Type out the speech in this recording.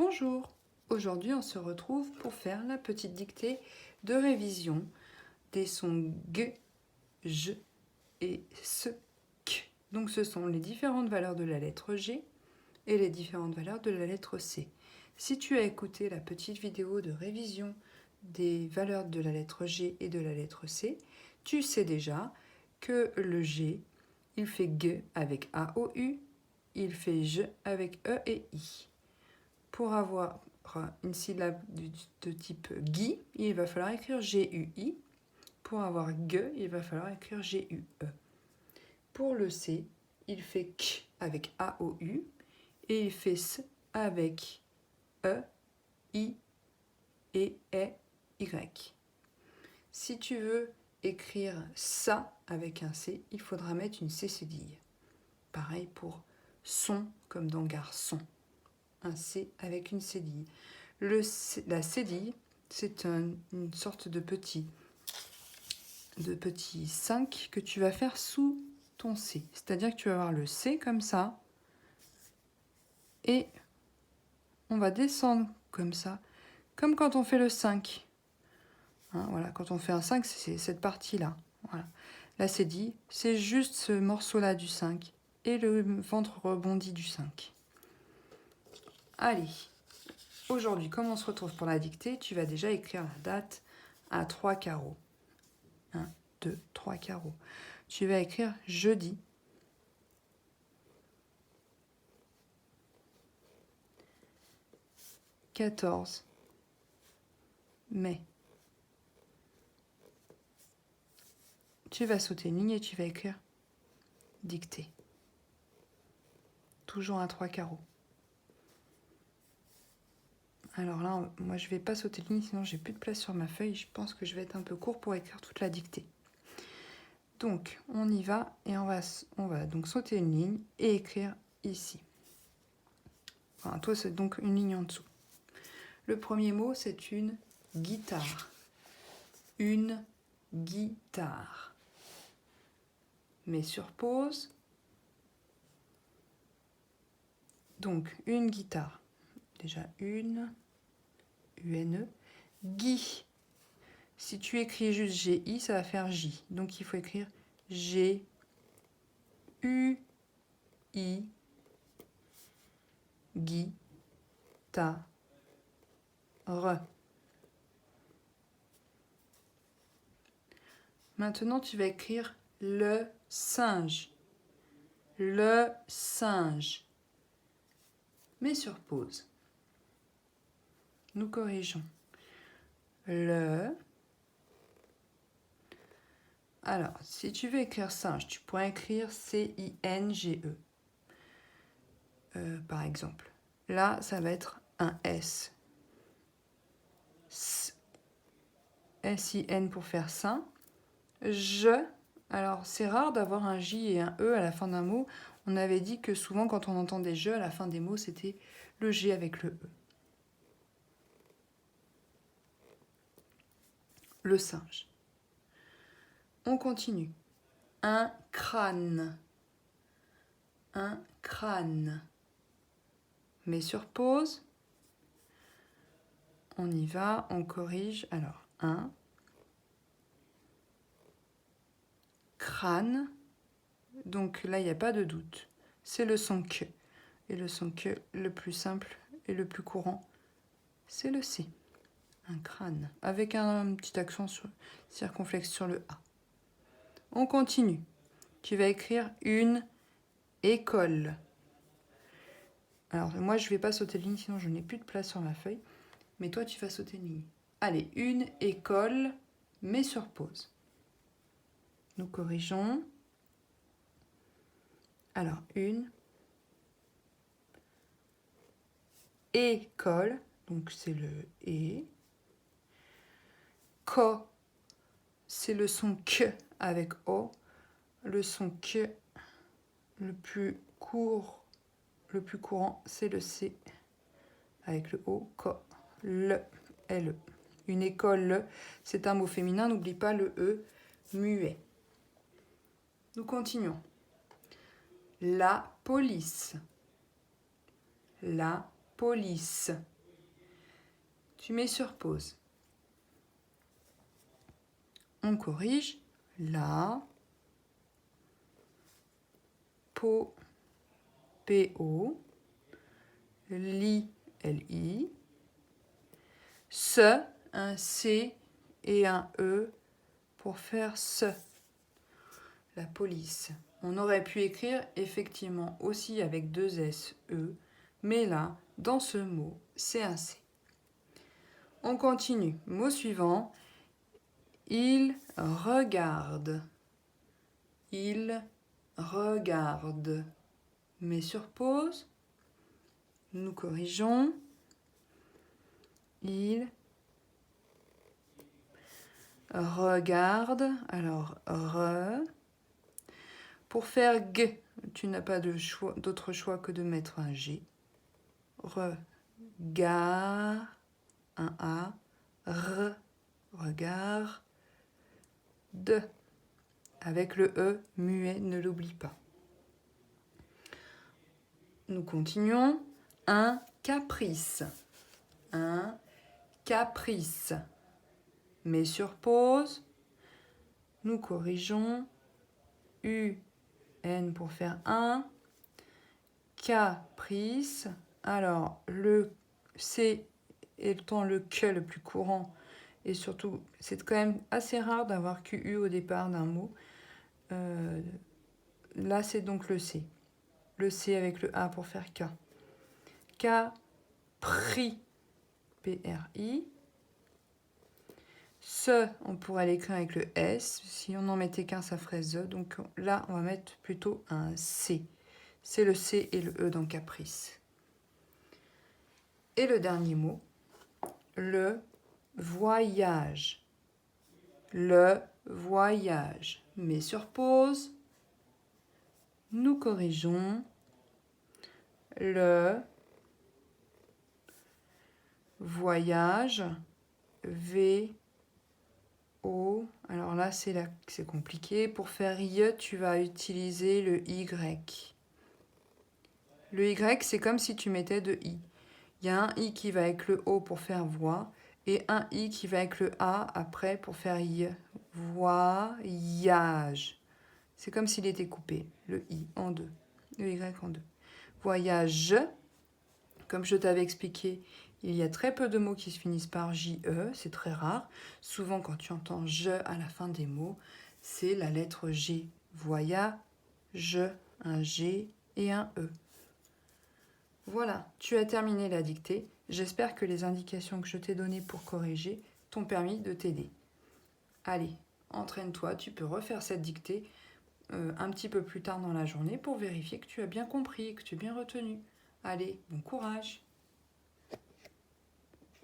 Bonjour, aujourd'hui on se retrouve pour faire la petite dictée de révision des sons G, J et S, K. Donc ce sont les différentes valeurs de la lettre G et les différentes valeurs de la lettre C. Si tu as écouté la petite vidéo de révision des valeurs de la lettre G et de la lettre C, tu sais déjà que le G, il fait G avec A-O-U, il fait J avec E et I. Pour avoir une syllabe de type GUI, il va falloir écrire G-U-I. Pour avoir G, il va falloir écrire G-U-E. Pour le C, il fait K avec A-O-U et il fait S avec E, I et E-Y. Si tu veux écrire ça avec un C, il faudra mettre une C cédille. Pareil pour son comme dans garçon. Un C avec une cédille. La cédille, c'est une sorte de petit 5 que tu vas faire sous ton C. C'est-à-dire que tu vas avoir le C comme ça et on va descendre comme ça, comme quand on fait le 5. Hein, voilà, quand on fait un 5, c'est cette partie-là. Voilà. La cédille, c'est juste ce morceau-là du 5 et le ventre rebondi du 5. Allez. Aujourd'hui, comme on se retrouve pour la dictée, tu vas déjà écrire la date à 3 carreaux. 1, 2, 3 carreaux. Tu vas écrire jeudi. « 14 mai. Tu vas sauter une ligne et tu vas écrire dictée. Toujours à 3 carreaux. Alors là, moi je vais pas sauter de ligne, sinon j'ai plus de place sur ma feuille. Je pense que je vais être un peu court pour écrire toute la dictée. Donc, on y va et on va donc sauter une ligne et écrire ici. Enfin, toi, c'est donc une ligne en dessous. Le premier mot, c'est une guitare. Une guitare. Mets sur pause. Donc, une guitare. Déjà, une, U-N-E. Gui. Si tu écris juste G-I, ça va faire J. Donc, il faut écrire G-U-I. Gui. Ta. Re. Maintenant, tu vas écrire le singe. Le singe. Mets sur pause. Nous corrigeons. Le. Alors, si tu veux écrire singe, tu pourrais écrire C-I-N-G-E. Par exemple. Là, ça va être un S. S-I-N pour faire sain. Je. Alors, c'est rare d'avoir un J et un E à la fin d'un mot. On avait dit que souvent, quand on entendait je à la fin des mots, c'était le G avec le E. Le singe. On continue. Un crâne. Un crâne. Mets sur pause. On y va, on corrige. Alors, un crâne. Donc là, il n'y a pas de doute. C'est le son que. Et le son que, le plus simple et le plus courant, c'est le C. Un crâne. Avec un petit accent circonflexe sur le A. On continue. Tu vas écrire une école. Alors, moi, je ne vais pas sauter de ligne, sinon je n'ai plus de place sur ma feuille. Mais toi, tu vas sauter une ligne. Allez, une école, mets sur pause. Nous corrigeons. Alors, une école, donc c'est le E. Co, c'est le son que avec O. Le son que le plus court, le plus courant, c'est le C avec le O. Co, le, L. Une école, c'est un mot féminin, n'oublie pas le E muet. Nous continuons. La police. La police. Tu mets sur pause. On corrige. La, po, po, li, li, se, un c et un e pour faire ce. La police. On aurait pu écrire effectivement aussi avec deux S, E, mais là, dans ce mot, c'est un C. On continue. Mot suivant. Il regarde. Il regarde. Mets sur pause. Nous corrigeons. Il regarde. Alors, re. Pour faire G, tu n'as pas d'autre choix que de mettre un G. Regard, un A, regard, de. Avec le E muet, ne l'oublie pas. Nous continuons. Un caprice. Un caprice. Mets sur pause. Nous corrigeons. U, N pour faire un. Caprice. Alors, le C étant le que le plus courant, et surtout, c'est quand même assez rare d'avoir QU au départ d'un mot. Là, c'est donc le C. Le C avec le A pour faire K. Capri. P-R-I. Ce, on pourrait l'écrire avec le S. Si on n'en mettait qu'un, ça ferait ZE. Donc là, on va mettre plutôt un C. C'est le C et le E dans caprice. Et le dernier mot, le voyage. Le voyage. Mets sur pause. Nous corrigeons. Le voyage. V. O. Alors là, c'est compliqué. Pour faire I, tu vas utiliser le Y. Le Y, c'est comme si tu mettais de I. Il y a un I qui va avec le O pour faire voix et un I qui va avec le A après pour faire I. Voyage. C'est comme s'il était coupé. Le I en deux. Le Y en deux. Voyage. Comme je t'avais expliqué, il y a très peu de mots qui se finissent par J-E. C'est très rare. Souvent, quand tu entends je à la fin des mots, c'est la lettre G. Voyage, un G et un E. Voilà, tu as terminé la dictée. J'espère que les indications que je t'ai données pour corriger t'ont permis de t'aider. Allez, entraîne-toi, tu peux refaire cette dictée un petit peu plus tard dans la journée pour vérifier que tu as bien compris et que tu as bien retenu. Allez, bon courage!